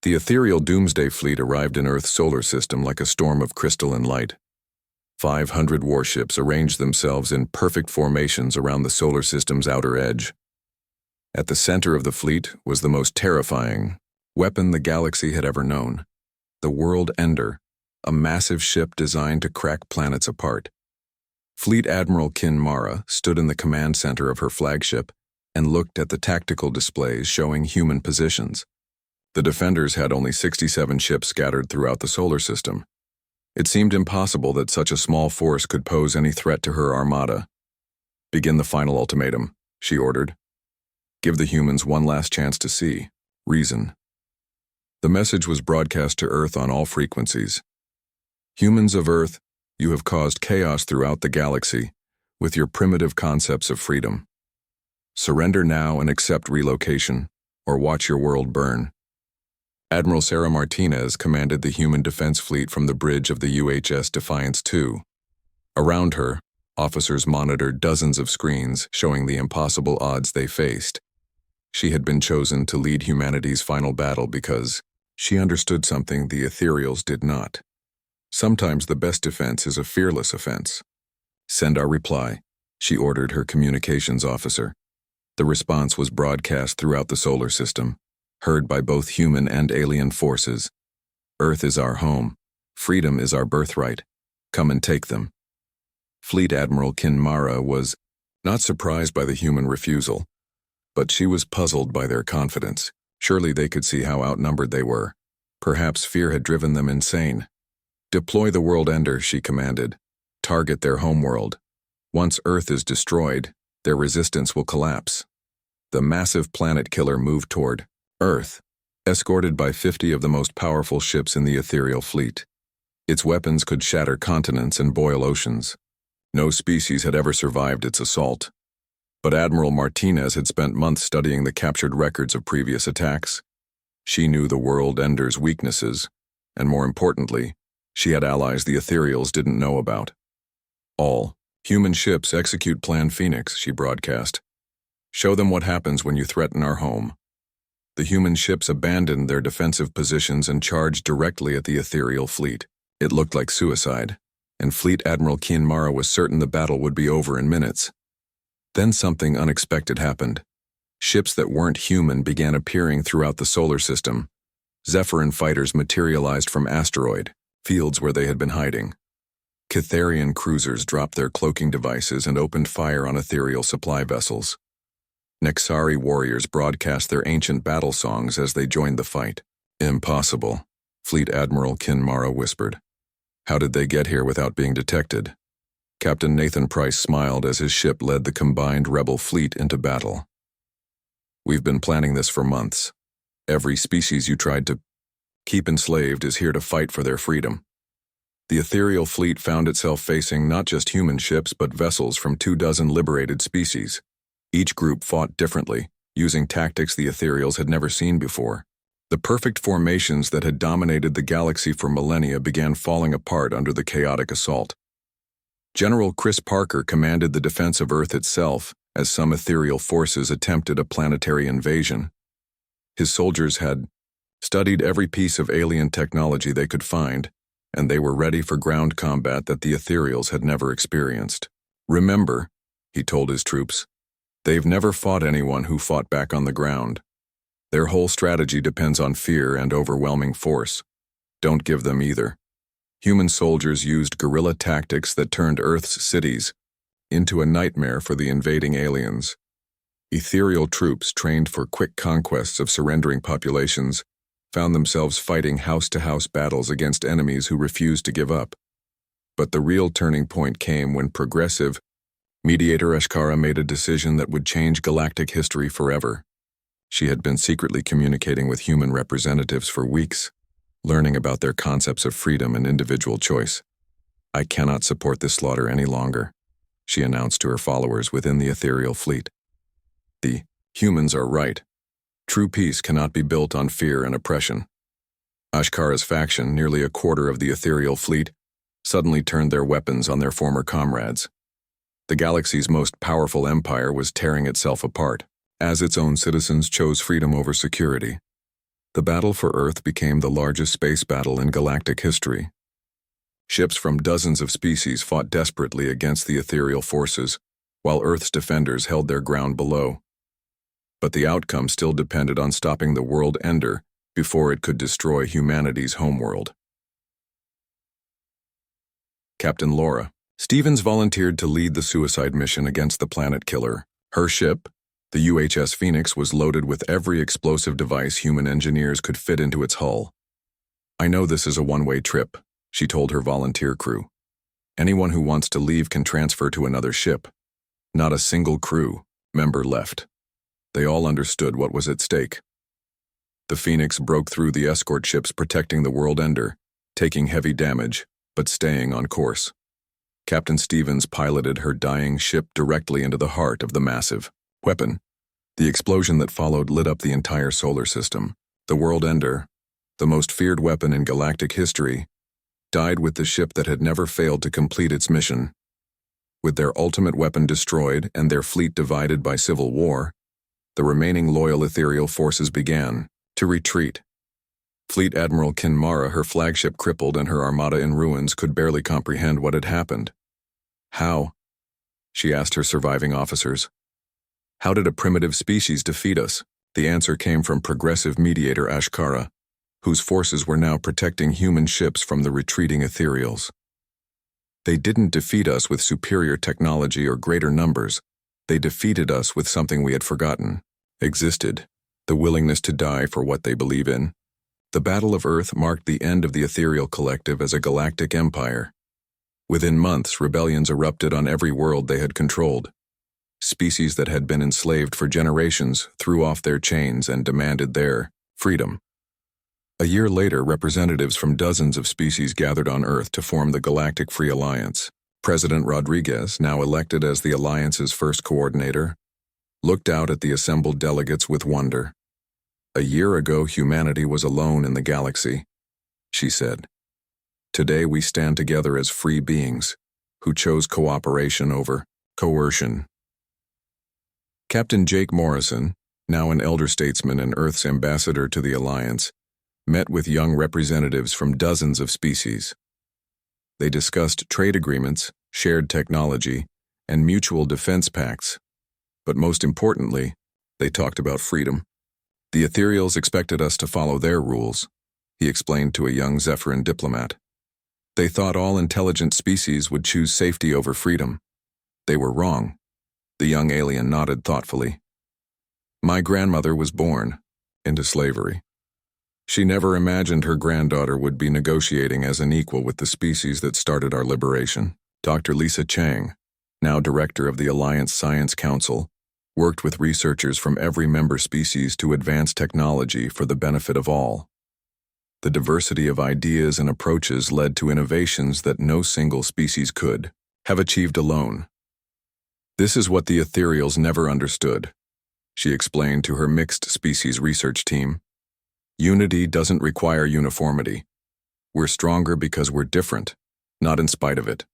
The ethereal doomsday fleet arrived in Earth's solar system like a storm of crystalline light. 500 warships arranged themselves in perfect formations around the solar system's outer edge. At the center of the fleet was the most terrifying weapon the galaxy had ever known, the World Ender, a massive ship designed to crack planets apart. Fleet Admiral Kin Mara stood in the command center of her flagship and looked at the tactical displays showing human positions. The defenders had only 67 ships scattered throughout the solar system. It seemed impossible that such a small force could pose any threat to her armada. "Begin the final ultimatum," she ordered. "Give the humans one last chance to see, reason." The message was broadcast to Earth on all frequencies. "Humans of Earth, you have caused chaos throughout the galaxy with your primitive concepts of freedom. Surrender now and accept relocation, or watch your world burn." Admiral Sarah Martinez commanded the human defense fleet from the bridge of the UHS Defiance II. Around her, officers monitored dozens of screens showing the impossible odds they faced. She had been chosen to lead humanity's final battle because she understood something the ethereals did not. Sometimes the best defense is a fearless offense. "Send our reply," she ordered her communications officer. The response was broadcast throughout the solar system, heard by both human and alien forces. "Earth is our home. Freedom is our birthright. Come and take them." Fleet Admiral Kin Mara was not surprised by the human refusal, but she was puzzled by their confidence. Surely they could see how outnumbered they were. Perhaps fear had driven them insane. "Deploy the World Ender," she commanded. "Target their homeworld. Once Earth is destroyed, their resistance will collapse." The massive planet killer moved toward Earth, escorted by 50 of the most powerful ships in the ethereal fleet. Its weapons could shatter continents and boil oceans. No species had ever survived its assault. But Admiral Martinez had spent months studying the captured records of previous attacks. She knew the World Ender's weaknesses, and more importantly, she had allies the ethereals didn't know about. "All human ships execute Plan Phoenix," she broadcast. "Show them what happens when you threaten our home." The human ships abandoned their defensive positions and charged directly at the ethereal fleet. It looked like suicide, and Fleet Admiral Kin Mara was certain the battle would be over in minutes. Then something unexpected happened. Ships that weren't human began appearing throughout the solar system. Zephyrin fighters materialized from asteroid fields where they had been hiding. Catharian cruisers dropped their cloaking devices and opened fire on ethereal supply vessels. Nexari warriors broadcast their ancient battle songs as they joined the fight. "Impossible," Fleet Admiral Kin Mara whispered. "How did they get here without being detected?" Captain Nathan Price smiled as his ship led the combined rebel fleet into battle. "We've been planning this for months. Every species you tried to keep enslaved is here to fight for their freedom." The ethereal fleet found itself facing not just human ships but vessels from 24 liberated species. Each group fought differently, using tactics the ethereals had never seen before. The perfect formations that had dominated the galaxy for millennia began falling apart under the chaotic assault. General Chris Parker commanded the defense of Earth itself as some ethereal forces attempted a planetary invasion. His soldiers had studied every piece of alien technology they could find, and they were ready for ground combat that the ethereals had never experienced. "Remember," he told his troops, "they've never fought anyone who fought back on the ground. Their whole strategy depends on fear and overwhelming force. Don't give them either." Human soldiers used guerrilla tactics that turned Earth's cities into a nightmare for the invading aliens. Ethereal troops trained for quick conquests of surrendering populations found themselves fighting house-to-house battles against enemies who refused to give up. But the real turning point came when progressive mediator Ashkara made a decision that would change galactic history forever. She had been secretly communicating with human representatives for weeks, learning about their concepts of freedom and individual choice. "I cannot support this slaughter any longer," she announced to her followers within the ethereal fleet. "The humans are right. True peace cannot be built on fear and oppression." Ashkara's faction, nearly a quarter of the ethereal fleet, suddenly turned their weapons on their former comrades. The galaxy's most powerful empire was tearing itself apart, as its own citizens chose freedom over security. The battle for Earth became the largest space battle in galactic history. Ships from dozens of species fought desperately against the ethereal forces, while Earth's defenders held their ground below. But the outcome still depended on stopping the world ender before it could destroy humanity's homeworld. Captain Laura Stevens volunteered to lead the suicide mission against the planet killer. Her ship, the UHS Phoenix, was loaded with every explosive device human engineers could fit into its hull. "I know this is a one-way trip," she told her volunteer crew. "Anyone who wants to leave can transfer to another ship." Not a single crew member left. They all understood what was at stake. The Phoenix broke through the escort ships protecting the world ender, taking heavy damage, but staying on course. Captain Stevens piloted her dying ship directly into the heart of the massive weapon. The explosion that followed lit up the entire solar system. The world ender, the most feared weapon in galactic history, died with the ship that had never failed to complete its mission. With their ultimate weapon destroyed and their fleet divided by civil war, the remaining loyal ethereal forces began to retreat. Fleet Admiral Kinmara, her flagship crippled and her armada in ruins, could barely comprehend what had happened. "How?" she asked her surviving officers. "How did a primitive species defeat us?" The answer came from progressive mediator Ashkara, whose forces were now protecting human ships from the retreating ethereals. "They didn't defeat us with superior technology or greater numbers. They defeated us with something we had forgotten existed: the willingness to die for what they believe in." The Battle of Earth marked the end of the ethereal collective as a galactic empire. Within months, rebellions erupted on every world they had controlled. Species that had been enslaved for generations threw off their chains and demanded their freedom. A year later, representatives from dozens of species gathered on Earth to form the Galactic Free Alliance. President Rodriguez, now elected as the Alliance's first coordinator, looked out at the assembled delegates with wonder. "A year ago, humanity was alone in the galaxy," she said. "Today we stand together as free beings who chose cooperation over coercion." Captain Jake Morrison, now an elder statesman and Earth's ambassador to the Alliance, met with young representatives from dozens of species. They discussed trade agreements, shared technology, and mutual defense pacts. But most importantly, they talked about freedom. "The ethereals expected us to follow their rules," he explained to a young Zephyrin diplomat. "They thought all intelligent species would choose safety over freedom. They were wrong." The young alien nodded thoughtfully. "My grandmother was born into slavery. She never imagined her granddaughter would be negotiating as an equal with the species that started our liberation." Dr. Lisa Chang, now director of the Alliance Science Council, worked with researchers from every member species to advance technology for the benefit of all. The diversity of ideas and approaches led to innovations that no single species could have achieved alone. "This is what the ethereals never understood," she explained to her mixed species research team. "Unity doesn't require uniformity. We're stronger because we're different, not in spite of it."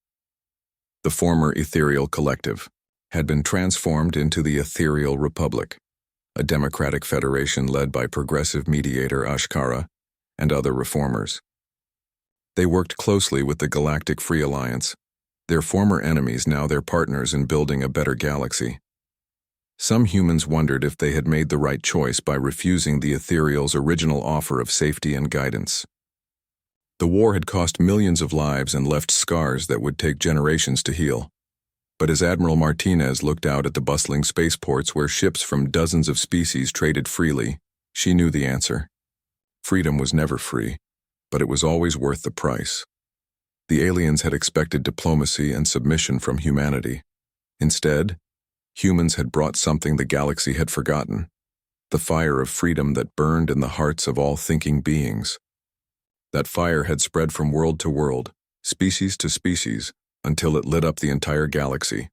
The former ethereal collective had been transformed into the Ethereal Republic, a democratic federation led by progressive mediator Ashkara and other reformers. They worked closely with the Galactic Free Alliance, their former enemies now their partners in building a better galaxy. Some humans wondered if they had made the right choice by refusing the ethereal's original offer of safety and guidance. The war had cost millions of lives and left scars that would take generations to heal. But as Admiral Martinez looked out at the bustling spaceports where ships from dozens of species traded freely, she knew the answer. Freedom was never free, but it was always worth the price. The aliens had expected diplomacy and submission from humanity. Instead, humans had brought something the galaxy had forgotten: the fire of freedom that burned in the hearts of all thinking beings. That fire had spread from world to world, species to species, until it lit up the entire galaxy.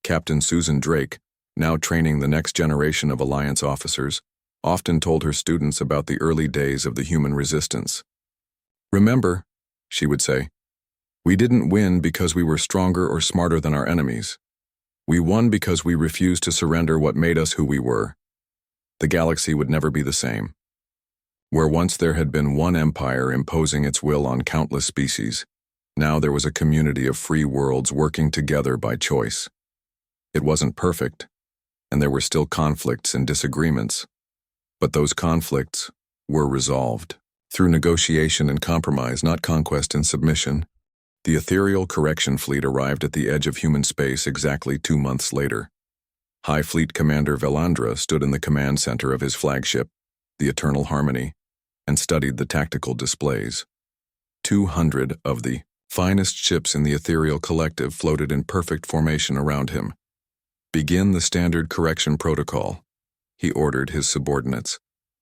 Captain Susan Drake, now training the next generation of Alliance officers, often told her students about the early days of the human resistance. "Remember," she would say, "we didn't win because we were stronger or smarter than our enemies. We won because we refused to surrender what made us who we were. The galaxy would never be the same. Where once there had been one empire imposing its will on countless species, now there was a community of free worlds working together by choice. It wasn't perfect, and there were still conflicts and disagreements, but those conflicts were resolved. Through negotiation and compromise, not conquest and submission, the ethereal correction fleet arrived at the edge of human space exactly 2 months later. High Fleet Commander Velandra stood in the command center of his flagship, the Eternal Harmony, and studied the tactical displays. 200 of the finest ships in the ethereal collective floated in perfect formation around him. "Begin the standard correction protocol," he ordered his subordinates.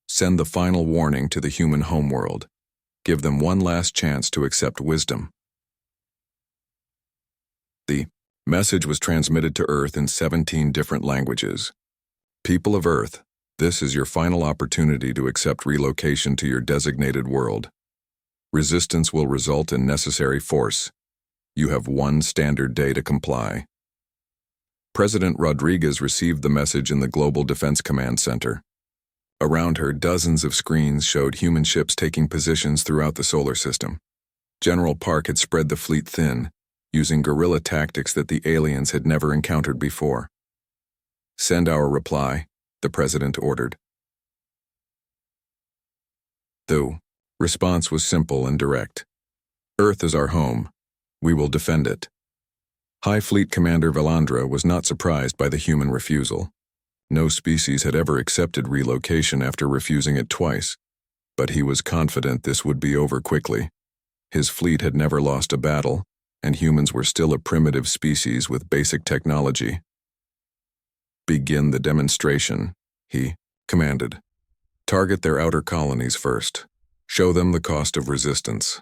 "Send the final warning to the human homeworld. Give them one last chance to accept wisdom." The message was transmitted to Earth in 17 different languages. "People of Earth, this is your final opportunity to accept relocation to your designated world. Resistance will result in necessary force. You have 1 standard day to comply." President Rodriguez received the message in the Global Defense Command Center. Around her, dozens of screens showed human ships taking positions throughout the solar system. General Park had spread the fleet thin, using guerrilla tactics that the aliens had never encountered before. "Send our reply," the president ordered. The response was simple and direct. "Earth is our home. We will defend it." High Fleet Commander Velandra was not surprised by the human refusal. No species had ever accepted relocation after refusing it twice, but he was confident this would be over quickly. His fleet had never lost a battle, and humans were still a primitive species with basic technology. "Begin the demonstration," he commanded. "Target their outer colonies first. Show them the cost of resistance."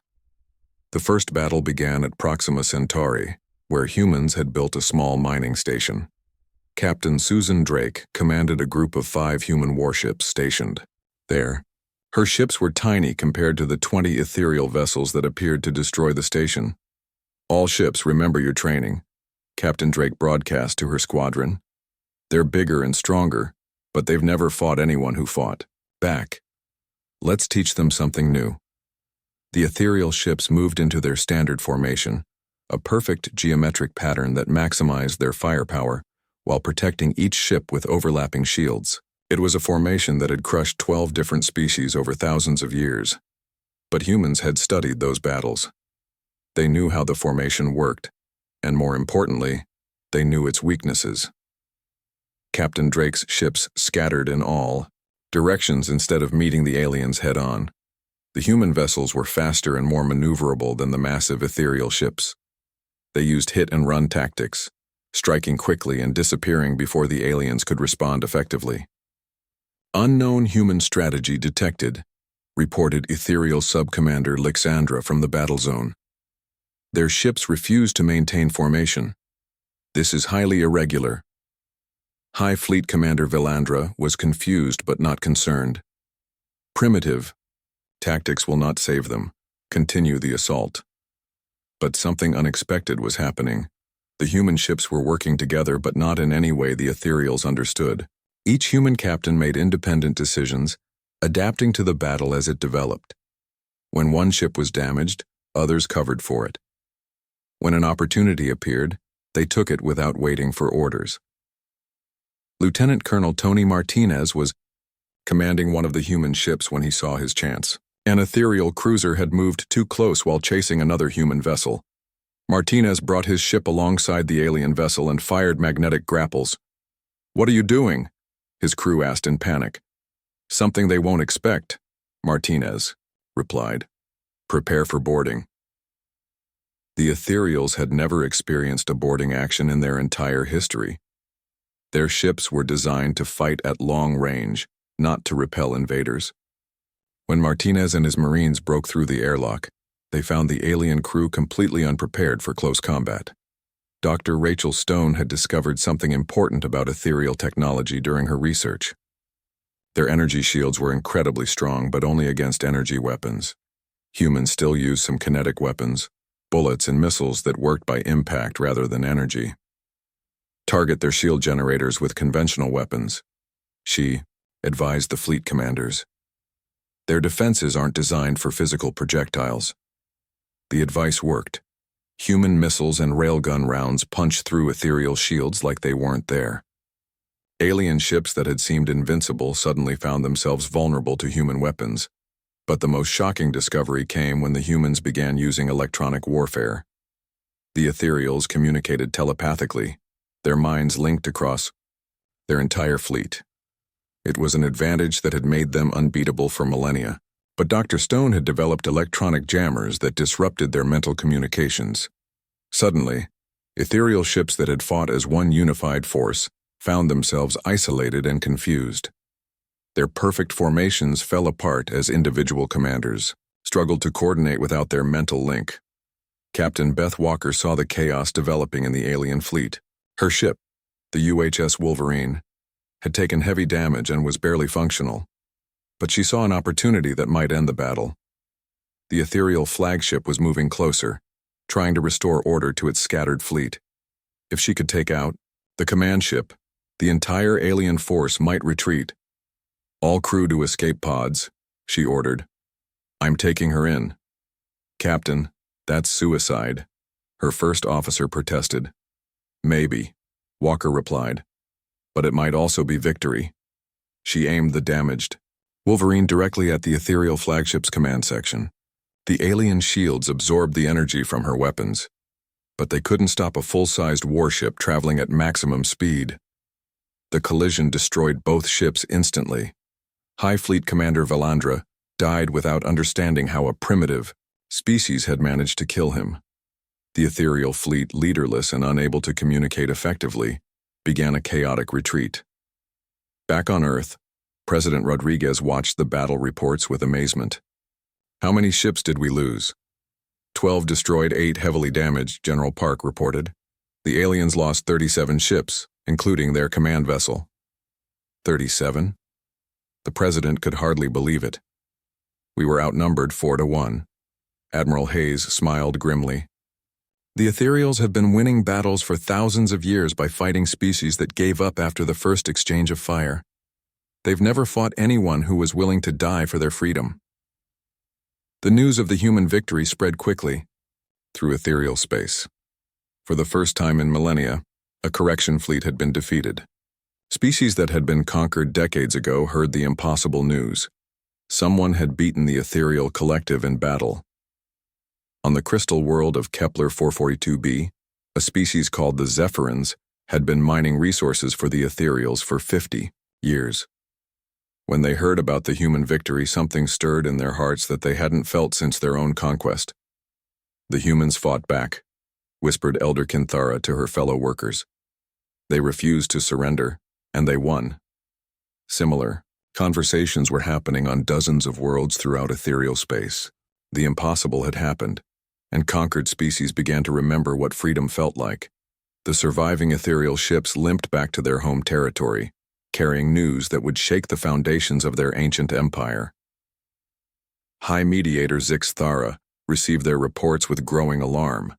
The first battle began at Proxima Centauri, where humans had built a small mining station. Captain Susan Drake commanded a group of 5 human warships stationed there. Her ships were tiny compared to the 20 ethereal vessels that appeared to destroy the station. "All ships, remember your training," Captain Drake broadcast to her squadron. "They're bigger and stronger, but they've never fought anyone who fought back. Let's teach them something new." The ethereal ships moved into their standard formation, a perfect geometric pattern that maximized their firepower while protecting each ship with overlapping shields. It was a formation that had crushed 12 different species over thousands of years. But humans had studied those battles. They knew how the formation worked, and more importantly, they knew its weaknesses. Captain Drake's ships scattered in all directions instead of meeting the aliens head-on. The human vessels were faster and more maneuverable than the massive ethereal ships. They used hit-and-run tactics, striking quickly and disappearing before the aliens could respond effectively. "Unknown human strategy detected," reported Ethereal Subcommander Lixandra from the battle zone. "Their ships refuse to maintain formation. This is highly irregular." High Fleet Commander Velandra was confused but not concerned. "Primitive. Tactics will not save them. Continue the assault." But something unexpected was happening. The human ships were working together, but not in any way the ethereals understood. Each human captain made independent decisions, adapting to the battle as it developed. When one ship was damaged, others covered for it. When an opportunity appeared, they took it without waiting for orders. Lieutenant Colonel Tony Martinez was commanding one of the human ships when he saw his chance. An ethereal cruiser had moved too close while chasing another human vessel. Martinez brought his ship alongside the alien vessel and fired magnetic grapples. "What are you doing?" his crew asked in panic. "Something they won't expect," Martinez replied. "Prepare for boarding." The ethereals had never experienced a boarding action in their entire history. Their ships were designed to fight at long range, not to repel invaders. When Martinez and his Marines broke through the airlock, they found the alien crew completely unprepared for close combat. Dr. Rachel Stone had discovered something important about ethereal technology during her research. Their energy shields were incredibly strong, but only against energy weapons. Humans still used some kinetic weapons, bullets and missiles that worked by impact rather than energy. "Target their shield generators with conventional weapons," she advised the fleet commanders. Their defenses aren't designed for physical projectiles. The advice worked. Human missiles and railgun rounds punched through ethereal shields like they weren't there. Alien ships that had seemed invincible suddenly found themselves vulnerable to human weapons. But the most shocking discovery came when the humans began using electronic warfare. The ethereals communicated telepathically, their minds linked across their entire fleet. It was an advantage that had made them unbeatable for millennia, but Dr. Stone had developed electronic jammers that disrupted their mental communications. Suddenly, ethereal ships that had fought as one unified force found themselves isolated and confused. Their perfect formations fell apart as individual commanders struggled to coordinate without their mental link. Captain Beth Walker saw the chaos developing in the alien fleet. Her ship, the UHS Wolverine, had taken heavy damage and was barely functional, but she saw an opportunity that might end the battle. The ethereal flagship was moving closer, trying to restore order to its scattered fleet. If she could take out the command ship, the entire alien force might retreat. "All crew to escape pods," she ordered. "I'm taking her in." "Captain, that's suicide," her first officer protested. "Maybe," Walker replied, "but it might also be victory." She aimed the damaged Wolverine directly at the ethereal flagship's command section. The alien shields absorbed the energy from her weapons, but they couldn't stop a full-sized warship traveling at maximum speed. The collision destroyed both ships instantly. High Fleet Commander Valandra died without understanding how a primitive species had managed to kill him. The ethereal fleet, leaderless and unable to communicate effectively, began a chaotic retreat. Back on Earth, President Rodriguez watched the battle reports with amazement. "How many ships did we lose?" 12 destroyed, 8 heavily damaged, General Park reported. "The aliens lost 37 ships, including their command vessel." 37? The president could hardly believe it. "We were outnumbered 4-1. Admiral Hayes smiled grimly. "The ethereals have been winning battles for thousands of years by fighting species that gave up after the first exchange of fire. They've never fought anyone who was willing to die for their freedom." The news of the human victory spread quickly through ethereal space. For the first time in millennia, a correction fleet had been defeated. Species that had been conquered decades ago heard the impossible news. Someone had beaten the ethereal collective in battle. On the crystal world of Kepler 442b, a species called the Zephyrins had been mining resources for the ethereals for 50 years. When they heard about the human victory, something stirred in their hearts that they hadn't felt since their own conquest. "The humans fought back," whispered Elder Kinthara to her fellow workers. "They refused to surrender, and they won." Similar conversations were happening on dozens of worlds throughout ethereal space. The impossible had happened, and conquered species began to remember what freedom felt like. The surviving ethereal ships limped back to their home territory, carrying news that would shake the foundations of their ancient empire. High Mediator Zix Thara received their reports with growing alarm.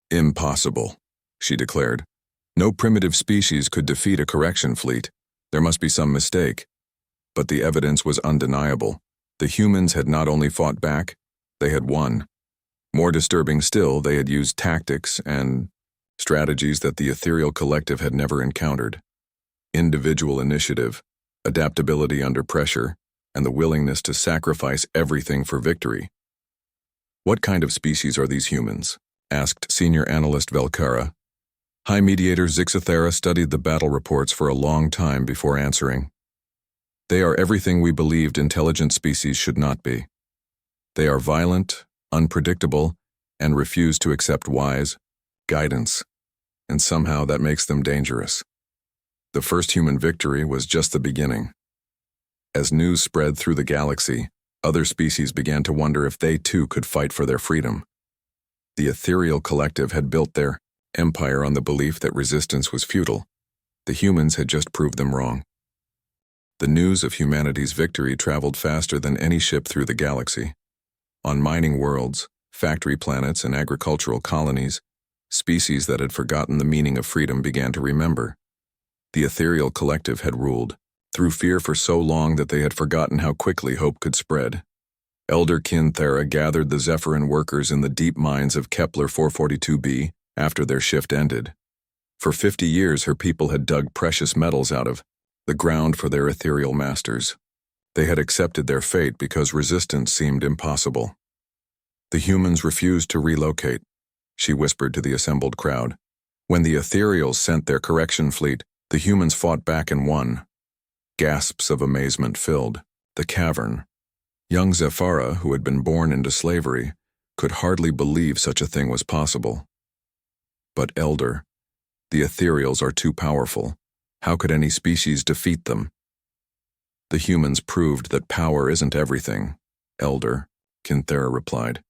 "Impossible," she declared. "No primitive species could defeat a correction fleet. There must be some mistake." But the evidence was undeniable. The humans had not only fought back, they had won. More disturbing still, they had used tactics and strategies that the ethereal collective had never encountered. Individual initiative, adaptability under pressure, and the willingness to sacrifice everything for victory. "What kind of species are these humans?" asked Senior Analyst Velkara. High Mediator Zixathera studied the battle reports for a long time before answering. "They are everything we believed intelligent species should not be. They are violent, unpredictable, and refuse to accept wise guidance, and somehow that makes them dangerous." The first human victory was just the beginning. As news spread through the galaxy, other species began to wonder if they too could fight for their freedom. The ethereal collective had built their empire on the belief that resistance was futile. The humans had just proved them wrong. The news of humanity's victory traveled faster than any ship through the galaxy. On mining worlds, factory planets, and agricultural colonies, species that had forgotten the meaning of freedom began to remember. The ethereal collective had ruled, through fear for so long that they had forgotten how quickly hope could spread. Elder Kinthera gathered the Zephyrin workers in the deep mines of Kepler 442b after their shift ended. For 50 years her people had dug precious metals out of the ground for their ethereal masters. They had accepted their fate because resistance seemed impossible. The humans refused to relocate, she whispered to the assembled crowd. When the ethereals sent their correction fleet, the humans fought back and won. Gasps of amazement filled the cavern. Young Zephyra, who had been born into slavery, could hardly believe such a thing was possible. But Elder, the ethereals are too powerful. How could any species defeat them? The humans proved that power isn't everything, Elder, Kinthera replied.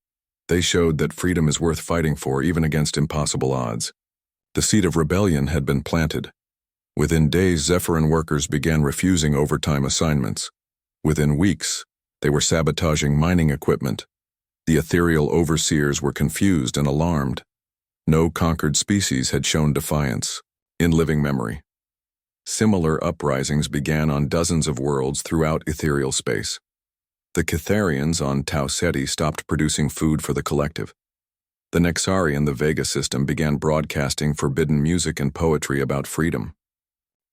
They showed that freedom is worth fighting for even against impossible odds. The seed of rebellion had been planted. Within days, Zephyrin workers began refusing overtime assignments. Within weeks, they were sabotaging mining equipment. The ethereal overseers were confused and alarmed. No conquered species had shown defiance in living memory. Similar uprisings began on dozens of worlds throughout ethereal space. The Catharians on Tau Ceti stopped producing food for the collective. The Nexari in the Vega system began broadcasting forbidden music and poetry about freedom.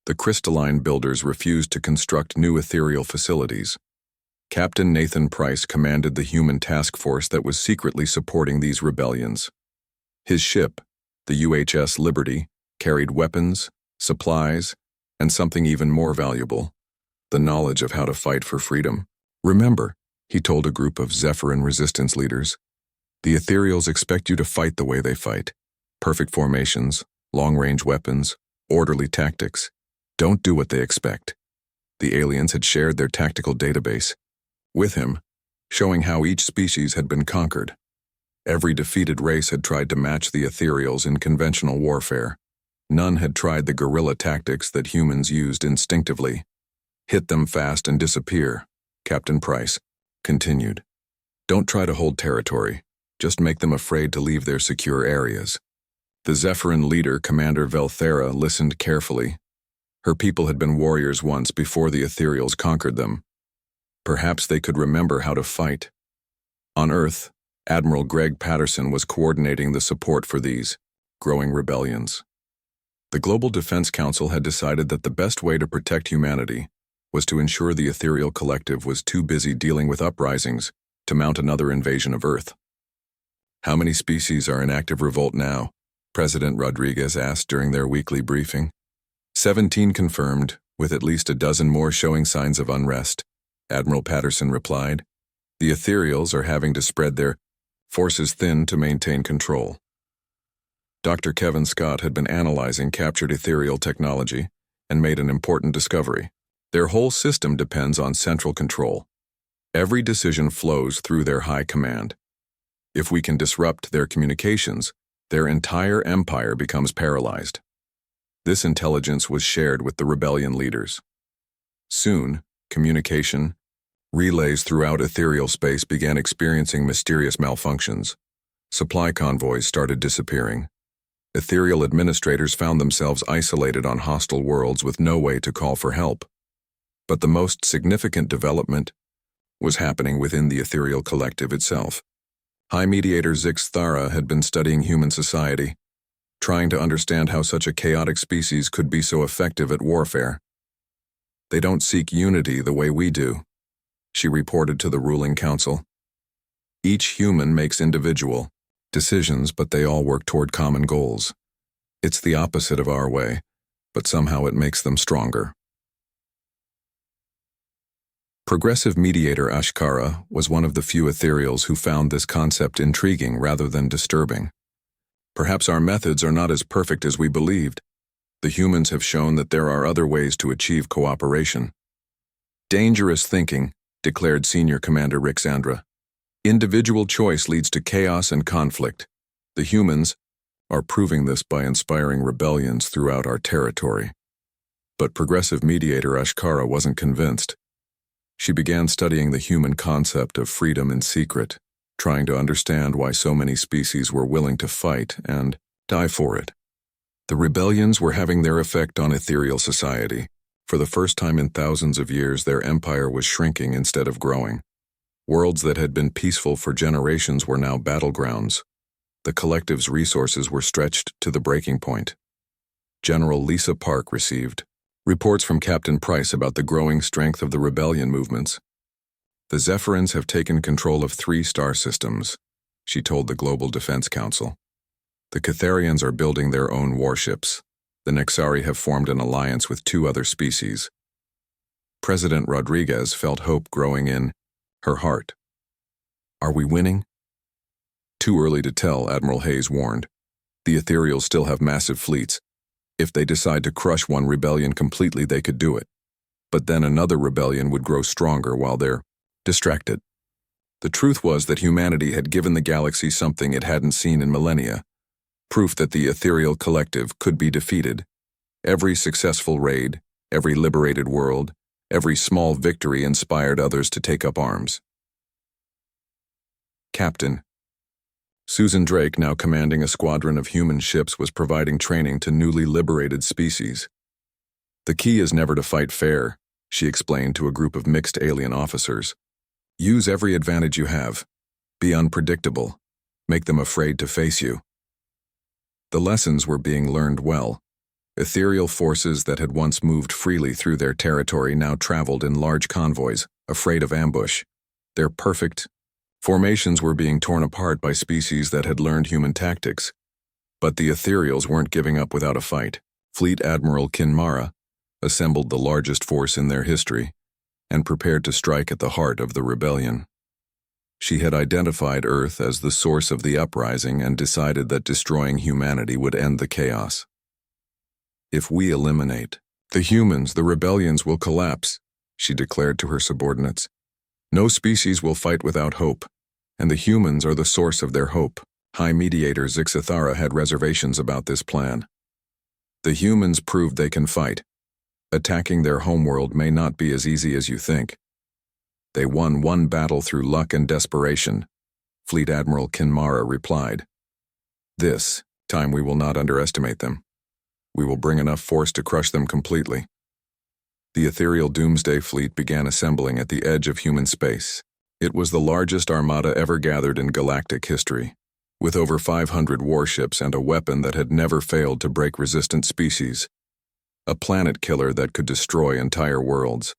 The crystalline builders refused to construct new ethereal facilities. Captain Nathan Price commanded the human task force that was secretly supporting these rebellions. His ship, the UHS Liberty, carried weapons, supplies, and something even more valuable, the knowledge of how to fight for freedom. Remember, he told a group of Zephyrin resistance leaders, the ethereals expect you to fight the way they fight. Perfect formations, long-range weapons, orderly tactics. Don't do what they expect. The aliens had shared their tactical database with him, showing how each species had been conquered. Every defeated race had tried to match the ethereals in conventional warfare. None had tried the guerrilla tactics that humans used instinctively. Hit them fast and disappear, Captain Price continued. Don't try to hold territory. Just make them afraid to leave their secure areas. The Zephyrin leader, Commander Velthera, listened carefully. Her people had been warriors once before the ethereals conquered them. Perhaps they could remember how to fight. On Earth, Admiral Greg Patterson was coordinating the support for these growing rebellions. The Global Defense Council had decided that the best way to protect humanity was to ensure the ethereal collective was too busy dealing with uprisings to mount another invasion of Earth. How many species are in active revolt now? President Rodriguez asked during their weekly briefing. 17 confirmed, with at least a dozen more showing signs of unrest, Admiral Patterson replied. The ethereals are having to spread their forces thin to maintain control. Dr. Kevin Scott had been analyzing captured ethereal technology and made an important discovery. Their whole system depends on central control. Every decision flows through their high command. If we can disrupt their communications, their entire empire becomes paralyzed. This intelligence was shared with the rebellion leaders. Soon, communication relays throughout ethereal space began experiencing mysterious malfunctions. Supply convoys started disappearing. Ethereal administrators found themselves isolated on hostile worlds with no way to call for help. But the most significant development was happening within the ethereal collective itself. High Mediator Zix Thara had been studying human society, trying to understand how such a chaotic species could be so effective at warfare. They don't seek unity the way we do, she reported to the ruling council. Each human makes individual decisions, but they all work toward common goals. It's the opposite of our way, but somehow it makes them stronger. Progressive mediator Ashkara was one of the few ethereals who found this concept intriguing rather than disturbing. Perhaps our methods are not as perfect as we believed. The humans have shown that there are other ways to achieve cooperation. Dangerous thinking, declared Senior Commander Rixandra. Individual choice leads to chaos and conflict. The humans are proving this by inspiring rebellions throughout our territory. But Progressive Mediator Ashkara wasn't convinced. She began studying the human concept of freedom in secret, trying to understand why so many species were willing to fight and die for it. The rebellions were having their effect on ethereal society. For the first time in thousands of years, their empire was shrinking instead of growing. Worlds that had been peaceful for generations were now battlegrounds. The collective's resources were stretched to the breaking point. General Lisa Park received reports from Captain Price about the growing strength of the rebellion movements. The Zephyrins have taken control of 3 star systems, she told the Global Defense Council. The Catharians are building their own warships. The Nexari have formed an alliance with 2 other species. President Rodriguez felt hope growing in her heart. Are we winning? Too early to tell, Admiral Hayes warned. The Ethereals still have massive fleets. If they decide to crush one rebellion completely, they could do it. But then another rebellion would grow stronger while they're distracted. The truth was that humanity had given the galaxy something it hadn't seen in millennia. Proof that the ethereal collective could be defeated. Every successful raid, every liberated world, every small victory inspired others to take up arms. Captain Susan Drake, now commanding a squadron of human ships, was providing training to newly liberated species. The key is never to fight fair, she explained to a group of mixed alien officers. Use every advantage you have. Be unpredictable. Make them afraid to face you. The lessons were being learned well. Ethereal forces that had once moved freely through their territory now traveled in large convoys, afraid of ambush. Their perfect formations were being torn apart by species that had learned human tactics. But the Ethereals weren't giving up without a fight. Fleet Admiral Kinmara assembled the largest force in their history and prepared to strike at the heart of the rebellion. She had identified Earth as the source of the uprising and decided that destroying humanity would end the chaos. If we eliminate the humans, the rebellions will collapse, she declared to her subordinates. No species will fight without hope, and the humans are the source of their hope. High Mediator Zixathara had reservations about this plan. The humans proved they can fight. Attacking their homeworld may not be as easy as you think. They won one battle through luck and desperation, Fleet Admiral Kinmara replied. This time we will not underestimate them. We will bring enough force to crush them completely. The ethereal Doomsday Fleet began assembling at the edge of human space. It was the largest armada ever gathered in galactic history, with over 500 warships and a weapon that had never failed to break resistant species. A planet killer that could destroy entire worlds.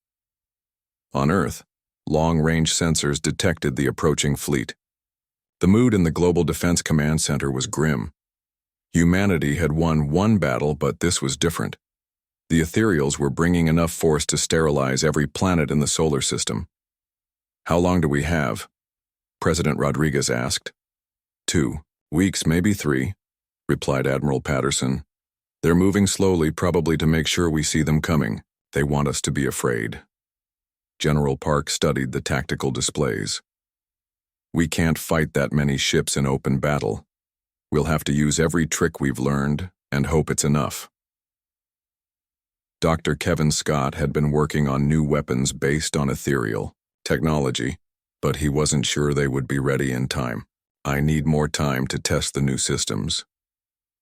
On Earth, long-range sensors detected the approaching fleet. The mood in the Global Defense Command Center was grim. Humanity had won one battle, but this was different. The Ethereals were bringing enough force to sterilize every planet in the solar system. How long do we have? President Rodriguez asked. 2 weeks, maybe 3, replied Admiral Patterson. They're moving slowly, probably to make sure we see them coming. They want us to be afraid. General Park studied the tactical displays. We can't fight that many ships in open battle. We'll have to use every trick we've learned and hope it's enough. Dr. Kevin Scott had been working on new weapons based on ethereal technology, but he wasn't sure they would be ready in time. I need more time to test the new systems.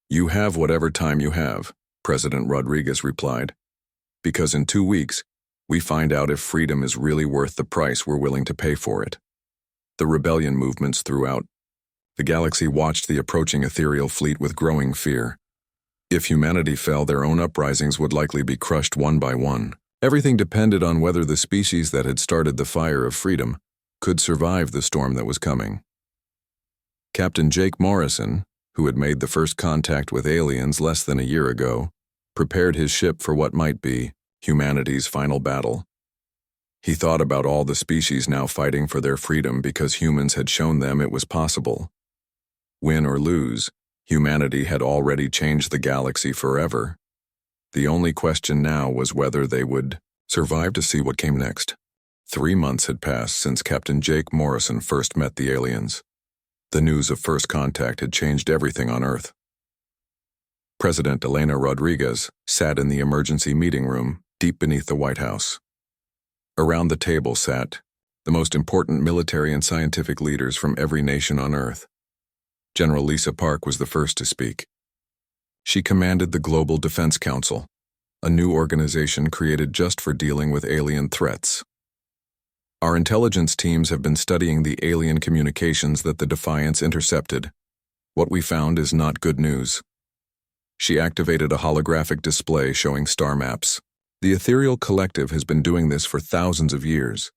You have whatever time you have, President Rodriguez replied, because in 2 weeks, we find out if freedom is really worth the price we're willing to pay for it. The rebellion movements throughout the galaxy watched the approaching ethereal fleet with growing fear. If humanity fell, their own uprisings would likely be crushed one by one. Everything depended on whether the species that had started the fire of freedom could survive the storm that was coming. Captain Jake Morrison, who had made the first contact with aliens less than a year ago, prepared his ship for what might be humanity's final battle. He thought about all the species now fighting for their freedom because humans had shown them it was possible. Win or lose, humanity had already changed the galaxy forever. The only question now was whether they would survive to see what came next. 3 months had passed since Captain Jake Morrison first met the aliens. The news of first contact had changed everything on Earth. President Elena Rodriguez sat in the emergency meeting room deep beneath the White House. Around the table sat the most important military and scientific leaders from every nation on Earth. General Lisa Park was the first to speak. She commanded the Global Defense Council, a new organization created just for dealing with alien threats. Our intelligence teams have been studying the alien communications that the Defiance intercepted. What we found is not good news. She activated a holographic display showing star maps. The Ethereal Collective has been doing this for thousands of years.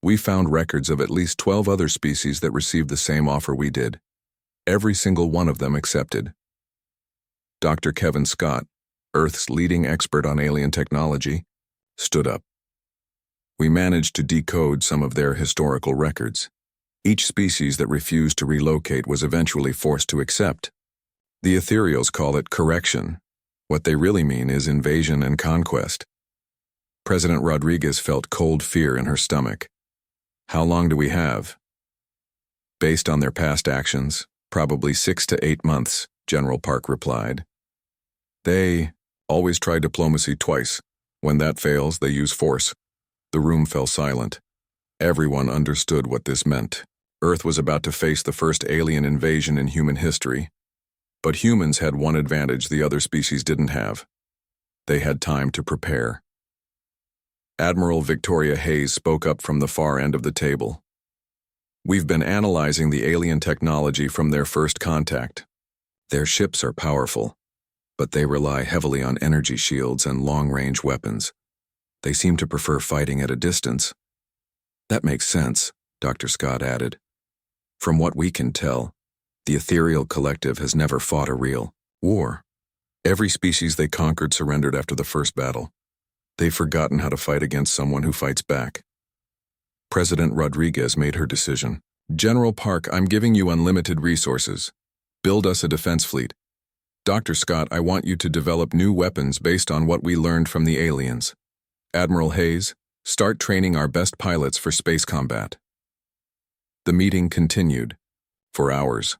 We found records of at least 12 other species that received the same offer we did. Every single one of them accepted. Dr. Kevin Scott, Earth's leading expert on alien technology, stood up. We managed to decode some of their historical records. Each species that refused to relocate was eventually forced to accept. The Ethereals call it correction. What they really mean is invasion and conquest. President Rodriguez felt cold fear in her stomach. How long do we have? Based on their past actions, probably 6 to 8 months, General Park replied. They always try diplomacy twice. When that fails, they use force. The room fell silent. Everyone understood what this meant. Earth was about to face the first alien invasion in human history. But humans had one advantage the other species didn't have. They had time to prepare. Admiral Victoria Hayes spoke up from the far end of the table. We've been analyzing the alien technology from their first contact. Their ships are powerful, but they rely heavily on energy shields and long-range weapons. They seem to prefer fighting at a distance. That makes sense, Dr. Scott added. From what we can tell, the Ethereal Collective has never fought a real war. Every species they conquered surrendered after the first battle. They've forgotten how to fight against someone who fights back. President Rodriguez made her decision. General Park, I'm giving you unlimited resources. Build us a defense fleet. Dr. Scott, I want you to develop new weapons based on what we learned from the aliens. Admiral Hayes, start training our best pilots for space combat. The meeting continued for hours.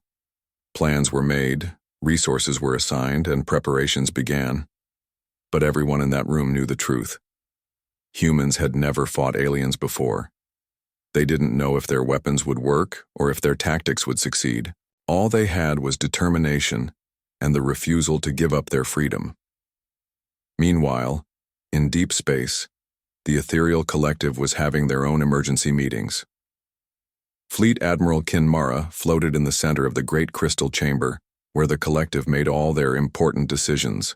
Plans were made, resources were assigned, and preparations began. But everyone in that room knew the truth. Humans had never fought aliens before. They didn't know if their weapons would work or if their tactics would succeed. All they had was determination and the refusal to give up their freedom. Meanwhile, in deep space, the Ethereal Collective was having their own emergency meetings. Fleet Admiral Kinmara floated in the center of the Great Crystal Chamber, where the Collective made all their important decisions.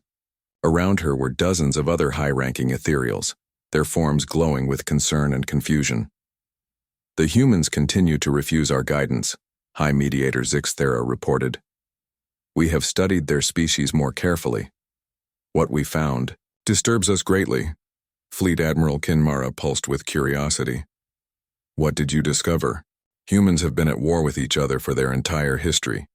Around her were dozens of other high-ranking Ethereals, their forms glowing with concern and confusion. The humans continue to refuse our guidance, High Mediator Zixthera reported. We have studied their species more carefully. What we found disturbs us greatly. Fleet Admiral Kinmara pulsed with curiosity. What did you discover? Humans have been at war with each other for their entire history.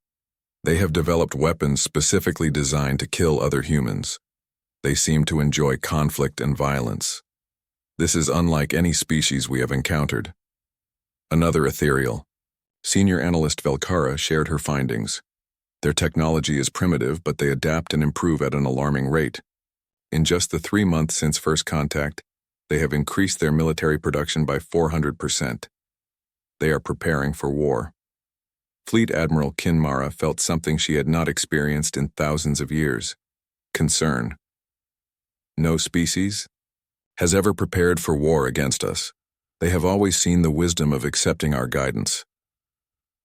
They have developed weapons specifically designed to kill other humans. They seem to enjoy conflict and violence. This is unlike any species we have encountered. Another ethereal, Senior Analyst Velkara, shared her findings. Their technology is primitive, but they adapt and improve at an alarming rate. In just the 3 months since first contact, they have increased their military production by 400%. They are preparing for war. Fleet Admiral Kinmara felt something she had not experienced in thousands of years. Concern. No species has ever prepared for war against us. They have always seen the wisdom of accepting our guidance.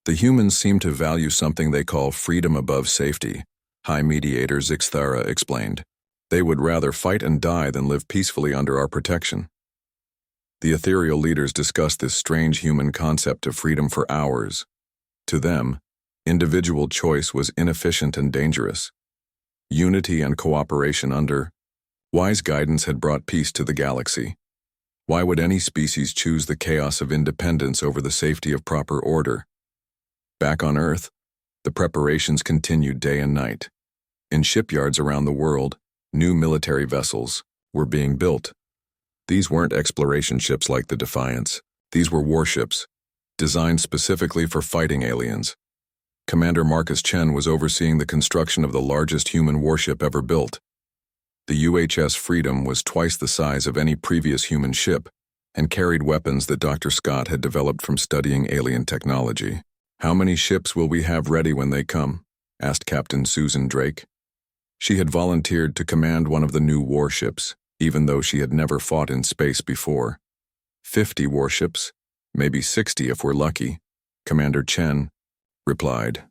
The humans seem to value something they call freedom above safety, High Mediator Zixthara explained. They would rather fight and die than live peacefully under our protection. The ethereal leaders discussed this strange human concept of freedom for hours. To them, individual choice was inefficient and dangerous. Unity and cooperation under wise guidance had brought peace to the galaxy. Why would any species choose the chaos of independence over the safety of proper order? Back on Earth, the preparations continued day and night. In shipyards around the world, new military vessels were being built. These weren't exploration ships like the Defiance. These were warships, designed specifically for fighting aliens. Commander Marcus Chen was overseeing the construction of the largest human warship ever built. The UHS Freedom was twice the size of any previous human ship and carried weapons that Dr. Scott had developed from studying alien technology. How many ships will we have ready when they come? Asked Captain Susan Drake. She had volunteered to command one of the new warships, even though she had never fought in space before. 50 warships, maybe 60 if we're lucky, Commander Chen replied.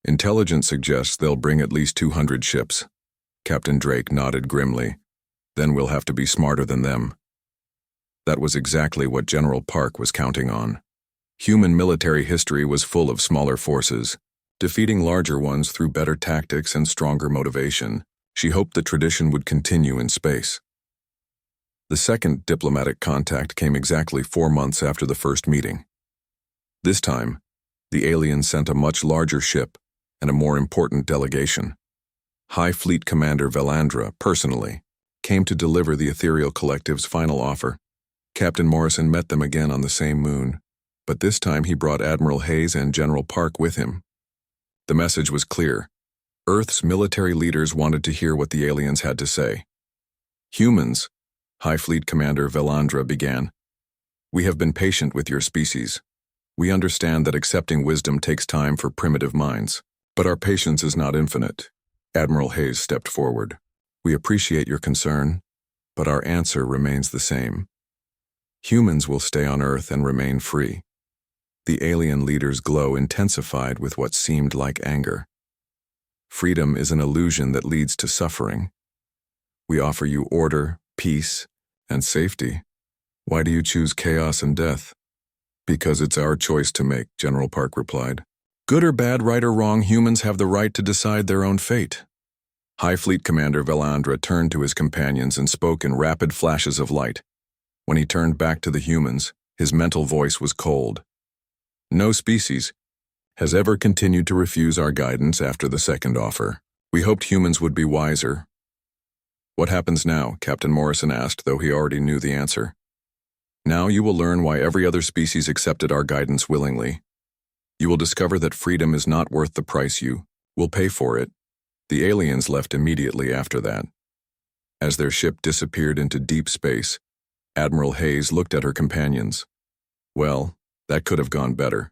Intelligence suggests they'll bring at least 200 ships. Captain Drake nodded grimly. Then we'll have to be smarter than them. That was exactly what General Park was counting on. Human military history was full of smaller forces, defeating larger ones through better tactics and stronger motivation. She hoped the tradition would continue in space. The second diplomatic contact came exactly 4 months after the first meeting. This time, the aliens sent a much larger ship and a more important delegation. High Fleet Commander Velandra, personally, came to deliver the Ethereal Collective's final offer. Captain Morrison met them again on the same moon, but this time he brought Admiral Hayes and General Park with him. The message was clear. Earth's military leaders wanted to hear what the aliens had to say. Humans, High Fleet Commander Velandra began. We have been patient with your species. We understand that accepting wisdom takes time for primitive minds, but our patience is not infinite. Admiral Hayes stepped forward. We appreciate your concern, but our answer remains the same. Humans will stay on Earth and remain free. The alien leader's glow intensified with what seemed like anger. Freedom is an illusion that leads to suffering. We offer you order, peace, and safety. Why do you choose chaos and death? Because it's our choice to make, General Park replied. Good or bad, right or wrong, humans have the right to decide their own fate. High Fleet Commander Velandra turned to his companions and spoke in rapid flashes of light. When he turned back to the humans, his mental voice was cold. No species has ever continued to refuse our guidance after the second offer. We hoped humans would be wiser. What happens now? Captain Morrison asked, though he already knew the answer. Now you will learn why every other species accepted our guidance willingly. You will discover that freedom is not worth the price you will pay for it. The aliens left immediately after that. As their ship disappeared into deep space, Admiral Hayes looked at her companions. Well, that could have gone better.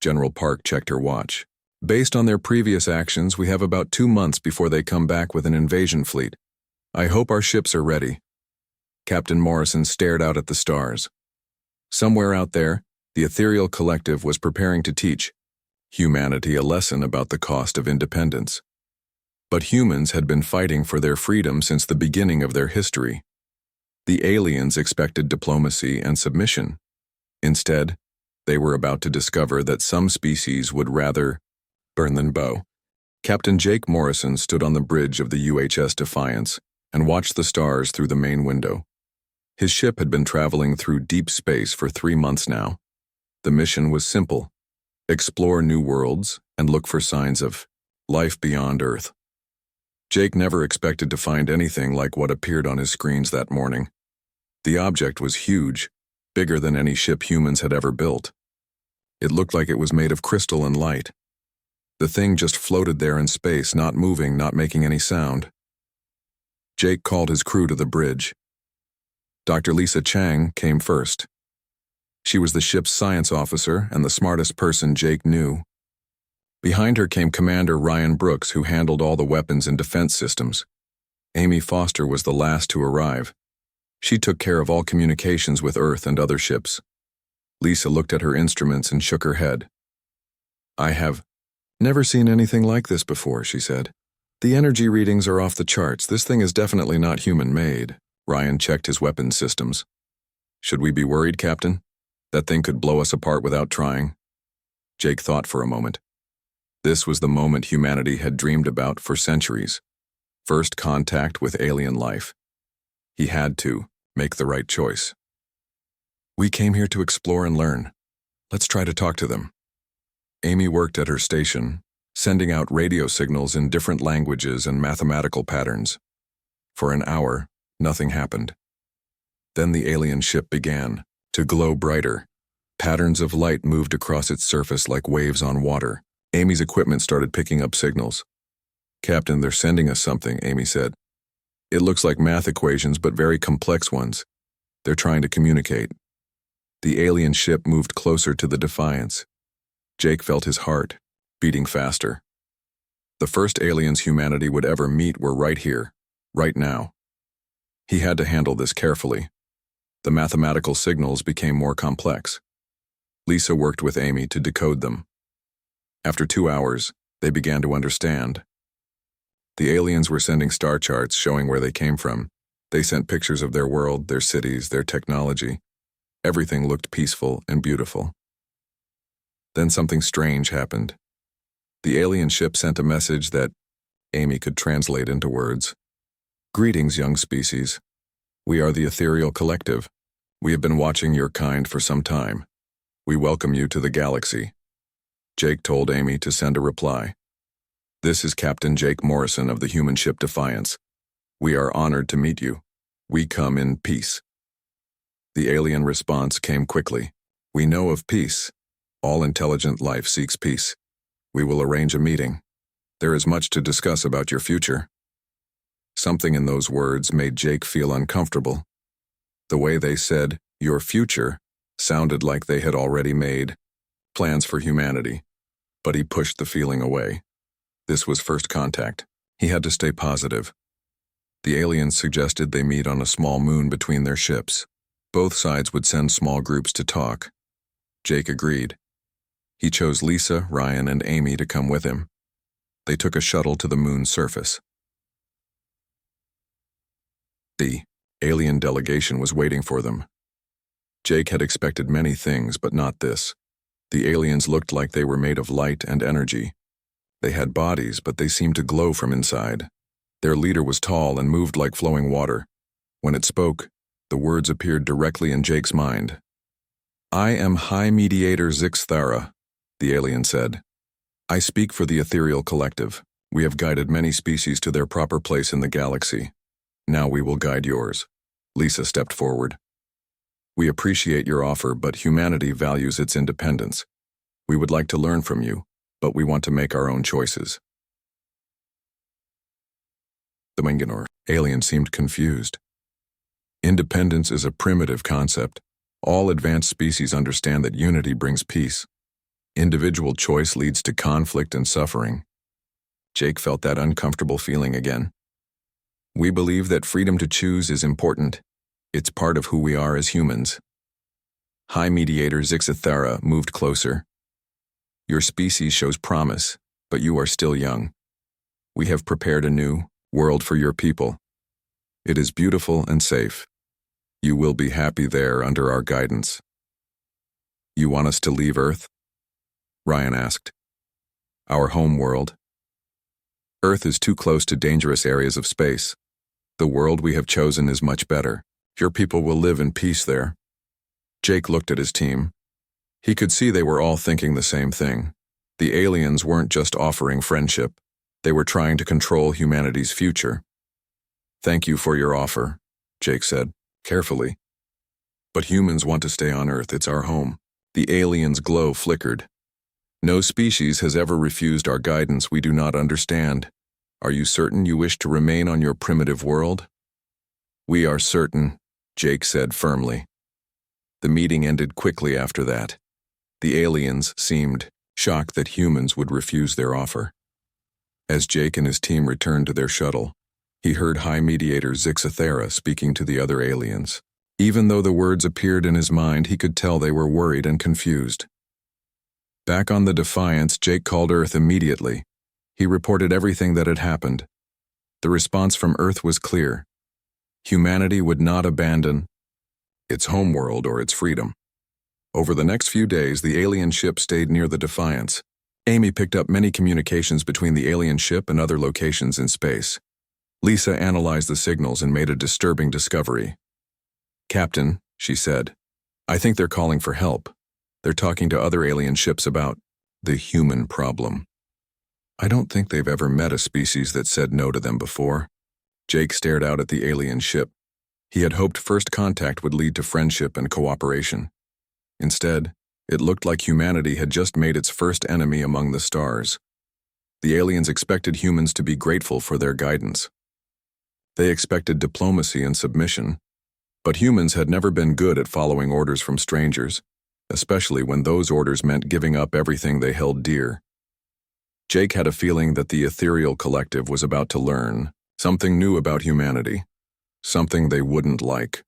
General Park checked her watch. Based on their previous actions, we have about 2 months before they come back with an invasion fleet. I hope our ships are ready. Captain Morrison stared out at the stars. Somewhere out there, the Ethereal Collective was preparing to teach humanity a lesson about the cost of independence. But humans had been fighting for their freedom since the beginning of their history. The aliens expected diplomacy and submission. Instead, they were about to discover that some species would rather burn than bow. Captain Jake Morrison stood on the bridge of the UHS Defiance and watched the stars through the main window. His ship had been traveling through deep space for 3 months now. The mission was simple: explore new worlds and look for signs of life beyond Earth. Jake never expected to find anything like what appeared on his screens that morning. The object was huge, bigger than any ship humans had ever built. It looked like it was made of crystal and light. The thing just floated there in space, not moving, not making any sound. Jake called his crew to the bridge. Dr. Lisa Chang came first. She was the ship's science officer and the smartest person Jake knew. Behind her came Commander Ryan Brooks, who handled all the weapons and defense systems. Amy Foster was the last to arrive. She took care of all communications with Earth and other ships. Lisa looked at her instruments and shook her head. I have never seen anything like this before, she said. The energy readings are off the charts. This thing is definitely not human-made. Ryan checked his weapons systems. Should we be worried, Captain? That thing could blow us apart without trying. Jake thought for a moment. This was the moment humanity had dreamed about for centuries. First contact with alien life. He had to make the right choice. We came here to explore and learn. Let's try to talk to them. Amy worked at her station, sending out radio signals in different languages and mathematical patterns. For an hour, nothing happened. Then the alien ship began to glow brighter. Patterns of light moved across its surface like waves on water. Amy's equipment started picking up signals. Captain, they're sending us something, Amy said. It looks like math equations, but very complex ones. They're trying to communicate. The alien ship moved closer to the Defiance. Jake felt his heart beating faster. The first aliens humanity would ever meet were right here, right now. He had to handle this carefully. The mathematical signals became more complex. Lisa worked with Amy to decode them. After 2 hours, they began to understand. The aliens were sending star charts showing where they came from. They sent pictures of their world, their cities, their technology. Everything looked peaceful and beautiful. Then something strange happened. The alien ship sent a message that Amy could translate into words. "Greetings, young species. We are the Ethereal Collective. We have been watching your kind for some time. We welcome you to the galaxy." Jake told Amy to send a reply. "This is Captain Jake Morrison of the human ship Defiance. We are honored to meet you. We come in peace." The alien response came quickly. "We know of peace. All intelligent life seeks peace. We will arrange a meeting. There is much to discuss about your future." Something in those words made Jake feel uncomfortable. The way they said, "your future," sounded like they had already made plans for humanity, but he pushed the feeling away. This was first contact. He had to stay positive. The aliens suggested they meet on a small moon between their ships. Both sides would send small groups to talk. Jake agreed. He chose Lisa, Ryan, and Amy to come with him. They took a shuttle to the moon's surface. The alien delegation was waiting for them. Jake had expected many things, but not this. The aliens looked like they were made of light and energy. They had bodies, but they seemed to glow from inside. Their leader was tall and moved like flowing water. When it spoke, the words appeared directly in Jake's mind. "I am High Mediator Zixthara," the alien said. "I speak for the Ethereal Collective. We have guided many species to their proper place in the galaxy. Now we will guide yours." Lisa stepped forward. "We appreciate your offer, but humanity values its independence. We would like to learn from you, but we want to make our own choices." The Minganor alien seemed confused. Independence is a primitive concept. All advanced species understand that unity brings peace. Individual choice leads to conflict and suffering. Jake felt that uncomfortable feeling again. "We believe that freedom to choose is important. It's part of who we are as humans." High Mediator Zixithara moved closer. "Your species shows promise, but you are still young. We have prepared a new world for your people. It is beautiful and safe. You will be happy there under our guidance." "You want us to leave Earth?" Ryan asked. "Our home world. Earth is too close to dangerous areas of space. The world we have chosen is much better. Your people will live in peace there." Jake looked at his team. He could see they were all thinking the same thing. The aliens weren't just offering friendship. They were trying to control humanity's future. "Thank you for your offer," Jake said, carefully. "But humans want to stay on Earth. It's our home." The alien's glow flickered. "No species has ever refused our guidance. We do not understand. Are you certain you wish to remain on your primitive world?" "We are certain," Jake said firmly. The meeting ended quickly after that. The aliens seemed shocked that humans would refuse their offer. As Jake and his team returned to their shuttle, he heard High Mediator Zixithara speaking to the other aliens. Even though the words appeared in his mind, he could tell they were worried and confused. Back on the Defiance, Jake called Earth immediately. He reported everything that had happened. The response from Earth was clear. Humanity would not abandon its homeworld or its freedom. Over the next few days, the alien ship stayed near the Defiance. Amy picked up many communications between the alien ship and other locations in space. Lisa analyzed the signals and made a disturbing discovery. "Captain," she said, "I think they're calling for help. They're talking to other alien ships about the human problem. I don't think they've ever met a species that said no to them before." Jake stared out at the alien ship. He had hoped first contact would lead to friendship and cooperation. Instead, it looked like humanity had just made its first enemy among the stars. The aliens expected humans to be grateful for their guidance. They expected diplomacy and submission, but humans had never been good at following orders from strangers, especially when those orders meant giving up everything they held dear. Jake had a feeling that the ethereal collective was about to learn something new about humanity, something they wouldn't like.